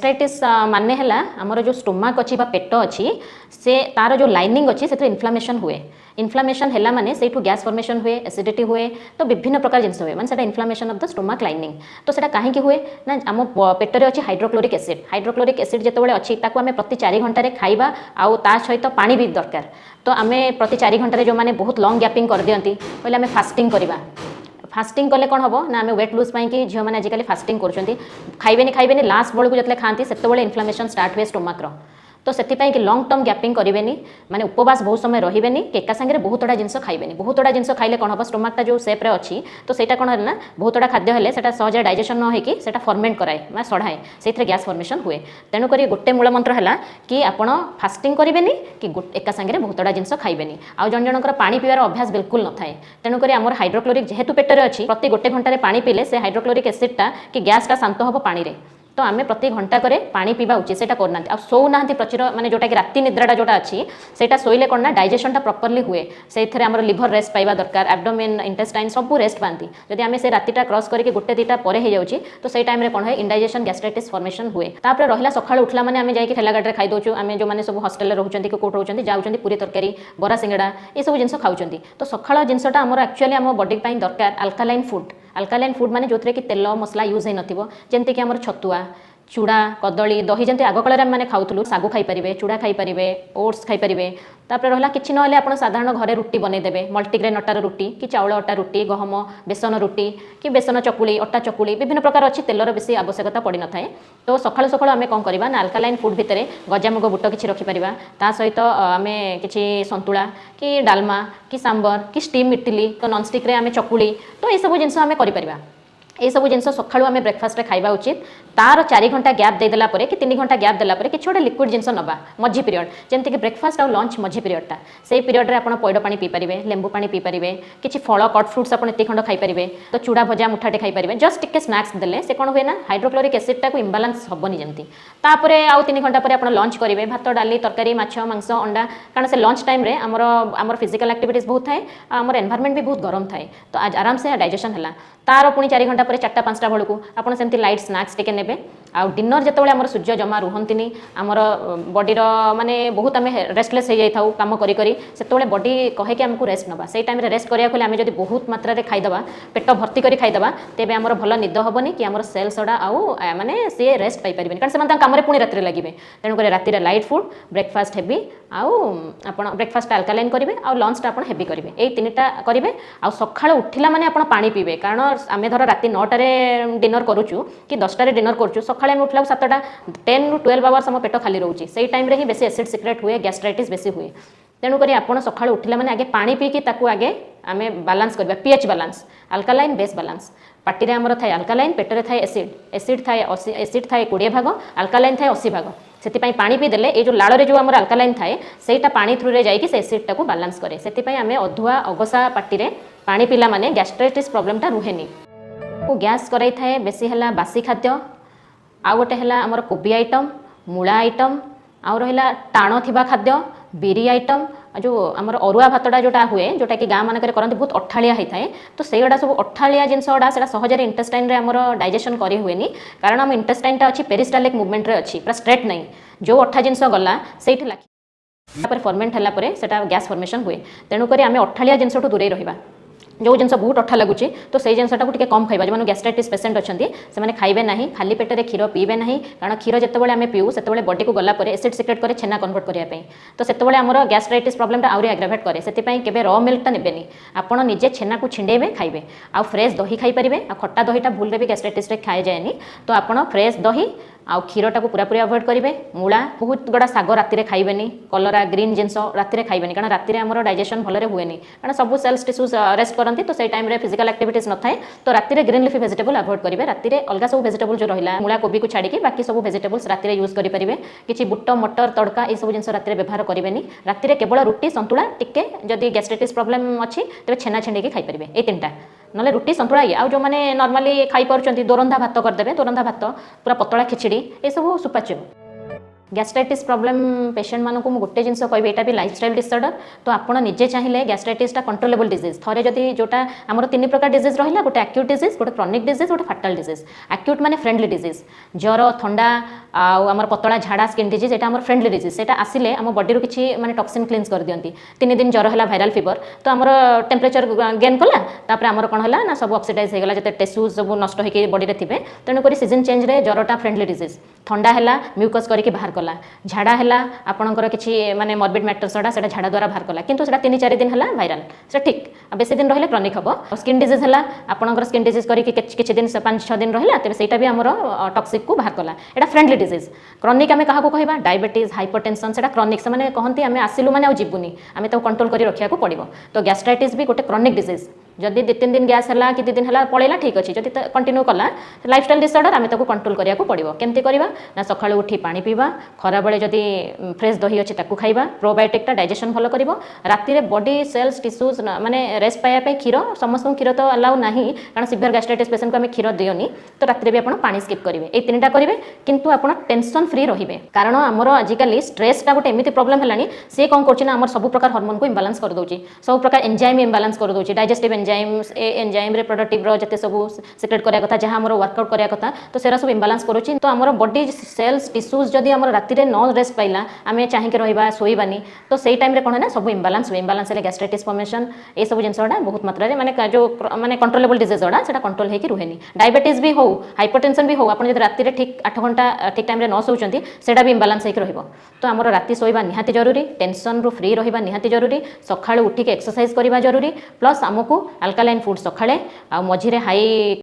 gastritis माने है आमर जो स्टोमाक अच्छी पेट अच्छी से तार जो लाइनिंग अच्छी से इन्फ्लामेशन हुए इन्फ्लामेशन है माने से गैस फॉर्मेशन हुए एसिडिटी हुए तो विभिन्न प्रकार जिन हुए माने inflammation of the stomach lining तो सेटा कहीं हुए ना आम पेटर अच्छी हाइड्रोक्लोरिक एसिड जो अच्छी आम प्रति 4 घंटे खाइबा आउ ता सहित पानी भी दरकार तो आम प्रति 4 घंटे जो मैंने बहुत लंग गैपिंग कर दियंती पहले आम फास्टिंग करवा फास्टिंग कले कौन हम ना आम वेट लुज पाई झील मैंने आजिकल फास्टिंग खाइबेनि लास्ट बेलू जो खाती से इन्फ्लामेशन स्टार्ट हुए स्टोमाक्र तो से कि लंग टर्म गैपिंग करेंगे माने उपवास बहुत समय रही एका सागर बहुत गुड़ा जिनस खाइबेनि बहुत गुड़ा जिनस खाइले कौन हम स्टोमाकटा जो सेप्रे अच्छी तो सहीटा कौन है ना बहुत गुड़ा खाद्य है सहज डाइजेशन न होगी से फर्मेंट कराए मैं सढ़ाए से गैस फर्मेशन हुए तेणुक गोटे मूल मंत्र है कि आपड़ फास्टिंग करेंगे कि एका सागर बहुत गुड़ा जिनस खाइबेनि आउ जन जनकर पानी पीवार अभ्यास बिल्कुल न थाए तेणुक आम हाइड्रोक्लोरिक जेहेतु पेटर अच्छी प्रति गोटे घंटे पानी पीले से हाइड्रोक्लोरिक एसिडटा कि गैसटा शांत हम पानी रे तो आम प्रति घंटा करे पानी पीवा उचित से करना आ सोना प्रचुर माने जोटा कि राति निद्राटा जोटा अच्छी से शोले कौन ना डाइजेशनटा प्रॉपर्ली हुए से आम लिभर रेस्ट पाइबा दरकार एब्डोमेन इंटेस्टाइन सब रेस्ट पाती जदि आम से रातिटा क्रॉस करके गोटे दुटा पर हो जाऊँगी तो से टाइम कौन है इंडाइजेशन गैस्ट्राइटिस फॉर्मेशन हुए तापर रहा सका उठला मैंने आम जाकि ठेला गाड़ी खाई दौचु आम जो मैंने सब हस्टेल रोचे कि कौट रोचे जाऊँच पूरी तरकारी बरा सिंगड़ा ये सब जिन खाऊँ तो सका जिनटा आम एक्चुअली आम बॉडी दरकार अल्कालाइन फूड माने जो कि तेल मसला यूज हो नमती आम छतुआ चूड़ा कदली दही जमी आगकाल मैंने खाऊँ सागु खाईपारे चूड़ा खाईपारे ओट्स खाईपारे तापर रहा कि ना आप साधारण घरे रुटी बनईदेवे मल्टीग्रेन अटार रुटी कि चाउल अटा रुटी गहम बेसन रुटी कि बेसन चकुली अटा चकुली विभिन्न प्रकार अच्छी तेलर बेसी आवश्यकता पड़ न थाए तो सकाळु सकाळु आम कौन करवा ना अल्कालाइन फूड भितर गजामुग बुट कि रखिपर ता सहित आम कि सतुला कि डालमा कि सांबर कि स्टीम इडली तो नॉनस्टिक आम चकुली तो ये सब जिन आम कर ये सब जिन सकाळु आम ब्रेकफास्ट खाइबा उचित तार 4 घंटा गैप देदेला परे कि 3 घंटा गैप देला परे कि छोटे लिक्विड जिन नवा मझी पीरियड जमती कि ब्रेकफास्ट और लंच मझी पीरियडटा से पीरियड रे आपण पैड पानी पीपारे लेंबू पानी पीपारे किसी फल कट फ्रुट्स आप खंड खाईपारे तो चूड़ा भजा मुठाटे खाईपारे जस्ट टिके स्नाक्स देले से कौन हुए ना हाइड्रोक्लोरिक एसिडटा को इम्बालांस हेनी जमती तापर आउ 3 घंटा पर आप लंच करेंगे भात डाली तरकारी माछ मांस अंडा कारण से लंच टाइम रे आमर फिजिकल एक्टिविटीज बहुत थाए आमर एनवायरमेंट भी बहुत गरम थाए तो आज आराम से डाइजेशन है तार पुणी 4 घंटा पर 4-5टा बेलू आपड़ से लाइट स्नाक्स टे ने आउ डिनर जिते आम सूर्य जमा रुहंती आमर बॉडीर माने बहुत आम रेस्टलेस हो जाता कम करी से बॉडी कहे कि आमको रेस्ट नवा से टाइम रेस्ट करा आम जब बहुत मात्रा खाईदे पेट भर्ती कर खाईदे तेज आमर भल निद हेनी कि आम सेल्स गुड़ा आउ माने सी रेस्ट पाई पारे कारण से कम पुणी राति लगे तेणुक राति लाइट फुड ब्रेकफास्ट हेवी आउ आप ब्रेकफास्ट अल्कालाइन करेंगे आउ लंचटा आप हेवी करेंगे ये 3टा करेंगे आउ सकाळ उठिला माने आप पानी पीबे कारण आम धर राति 9टारे डिनर करूँ कि 10टारे डिनर करूँ सकाଳେ उठला 7टा 10 ରୁ 12 आवर्स आम पेट खाली रोचे से टाइम रे ही बेसी एसिड सिक्रेट हुए गैस्ट्राइटिस बेसी हुए तेणुक आप सकाळ उठिला माने आगे पानी पीकी ताकू आगे आम बालांस करवा pH balance alkaline base balance party रे आमर थाए अल्कालाइन पेटर थाए एसिड थाए 20 भाग अल्कालाइन थाए 80 भाग से पानी पी देले ये जो लाड़ रे जो आमर अल्कालाइन थाए सेटा पानी थ्रू रे जाइए से एसिडटा को बालांस करे से आम अधुआ अगसा पार्टी रे पानी पीला माने गैस्ट्राइटिस प्रॉब्लमटा रुहेनी गैस कराई थाए बेसी है बासी खाद्य आउ गोटे है आमर कोबी आइटम मूला आइटम आउ रहा टाण थिबा खाद्य बिरी आइटम जो आमर अरुआ भातटा जोटा हुए जोटा कि गाँ मानक करते बहुत अठाड़िया होता है तो से गुड़ा सब अठाड़िया जिनस गुड़ा से सहजरे इंटेस्टाइन रे आमर डाइजेशन करी हुए कारण आम इंटेस्टाइनटा अच्छी पेरिस्टालिक मुवमेंट रे अच्छी पूरा स्ट्रेट नहीं जो अठा जिनस गला से फर्मेंट है गैस फर्मेशन हुए तेणुक आम अठाड़िया जिनस दूरे रहा जो जिन बहुत अठा लगुच तो से जिनटा को कम खाइबा जो गैस्ट्राइटिस पेसेंट अच्छा से खाइबे ना खाली पेट में क्षीर पीबे ना कारण क्षीर जिते आम पीऊ से बॉडी को गला एसिड सिक्रेट करे छेना कन्वर्ट करने तो से आमर गैस्ट्राइटिस प्रॉब्लमटा आउरी एग्रावेट करे से केबे रॉ मिल्कटा नेबेनी आपण निजे छेना को छिंडेबे खाइबे आउ फ्रेश दही खाईपारे आ खट्टा दहीटा भूल भी गैस्ट्राइटिस खाए जाएनी तो आपण फ्रेश दही आउ क्षीरटा को पूरा पूरी अवॉइड करेंगे मूला बहुत गुड़ा साग राति खाइबेनी कलरा ग्रीन जिनस राति खाइबेनी कारण राति आमर डाइजेशन भलरे हुए कारण सब सेल्स टिश्यूज रेस्ट करती तो से टाइम रे फिजिकल एक्टिविटीज न थाए तो राति ग्रीन लिफी वेजिटेबल अवॉइड करेंगे राति अलग सब वेजिटेबल जो रहा मूला कोबी को छाड़ी बाकी सब वेजिटेबल्स राति यूज करेंगे किसी बुट मटर तड़का ये सब जिन राति व्यवहार करेंगे राति केवल रुटी संतुला टिके जदि गैस्ट्राइटिस प्रॉब्लम अच्छी तेज छेना छेड़े खाईपारे ये 3टा ना रुटी संतुला ये आउ जो मैंने नॉर्मली खाई पार्टी दोरंधा भात करदे दोरंधा भात पूरा पतला खिचड़ी ये सब सुपाच्य गैस्ट्राइटिस प्रॉब्लम पेशेंट मानक गोटे जिन कह यहाँ भी लाइफस्टाइल डिसऑर्डर तो आपड़ निजे चाहिए गैस्ट्राइटिस कंट्रोलेबल डिजीज थे जदि जोटा आम 3 प्रकार डिजीज रहा गोटे एक्यूट डिजीज गोटे क्रॉनिक डिजीज गोटे फाटल डिजीज एक्यूट माने फ्रेंडली डिजीज ज्वर थंडा आमर पतला झाड़ा स्किन डिजीज यहाँ आम फ्रेंडली डिजीज से आसिले आम बॉडी किसी माने टॉक्सिन क्लीन्स कर दियंती 3 दिन ज्वर है भाइराल फीवर तो आमर टेम्परेचर गेन कला तापर आमर कौन है ना सब ऑक्सीडाइज होगा जिते टेस्यूज सब नष्ट होकर बॉडी रे थिबे तेणुक सीजन चेंज रे ज्वरटा फ्रेंडली डिजीज थंडा है म्यूकस करके बाहर कला झाड़ा है आपंकर किसी माने मॉर्बिड मैटर सड़ा से झाड़ा द्वारा बाहर कला किंतु 3-4 दिन है भाइराल से ठीक बेसी दिन रहिले क्रॉनिक हम स्किन डिजीज है आपंकर स्किन डिजीज करके किसी दिन 5-6 दिन रहा तेज से भी आमर टॉक्सिक को बाहर कला यहाँ फ्रेंडली डिजीज क्रॉनिक आम क्या कहवा डायबिटीज हाइपरटेंशन से क्रॉनिक से कहते आम आसिलु मैंने जीवनी आम तो कंट्रोल कर रखा पड़ो तो गैस्ट्राइटिस भी गोटे क्रॉनिक डिजीज जदि 2-3 दिन गैस है कि 2 दिन है पलैला ठीक अच्छे जब कंटिन्यू कला लाइफस्टाइल डिसऑर्डर आम ताको कंट्रोल करिया को पड़ो केमती करवा ना सकाळ उठी पानी पीवा खरा बेले जदि फ्रेश दही अच्छे ताकू खाइबा प्रोबायोटिकटा डाइजेशन भल करिवो राति रे बॉडी सेल्स टिश्यूज माने रेस्ट पाया पे क्षीर समस्त क्षीर तो अलाउ नहीं कारण सिवियर गैस्ट्राइटिस पेशेंट को आम क्षीर दियोनी तो राति भी आप पानी स्किप करेंगे ये 3टा करेंगे किंतु आप टेंशन फ्री रहिबे कारण आमर आजिकल स्ट्रेसटा गोटे एमती प्रॉब्लम है सी कौन कर आम सब प्रकार हार्मोन को इम्बालांस कर दौर सब प्रकार एंजाइम इम्बालांस कर दौर डाइजेस्टिव एंजाइम्स ए एंजाइम रिप्रोडक्टिव जते सब सिक्रेट करा कथा जहाँ आम वर्कआउट करा कथा तो सेरा सब इम्बालांस करुच्ची तो आम बॉडी सेल्स टिश्यूज जदि आम राति रे न रेस्ट पाइला आम चाहिए रहा शोबानी तो सही टाइम कौन है ना सब इम्बालांस हुए इम्बालांस गैस्ट्राइटिस फॉर्मेशन ये सब जिनसा बहुत मात्रा माने जो माने कंट्रोलेबल डिजीज गुड़ा से कंट्रोल होकर रुहेनी डायबिटीज भी हो हाइपरटेंशन भी हो आप राति ठीक 8 घंटा ठीक टाइम न शोचती से भी इम्बालांस होकर रहिबो तो आमर राति शोइबा निहाती जरूरी टेंशन रु फ्री रहिबा निहाती जरूरी सकाळु उठिक एक्सरसाइज करबा जरूरी प्लस आमको अल्कालाइन फूड सकाळे आ मझिरे हाई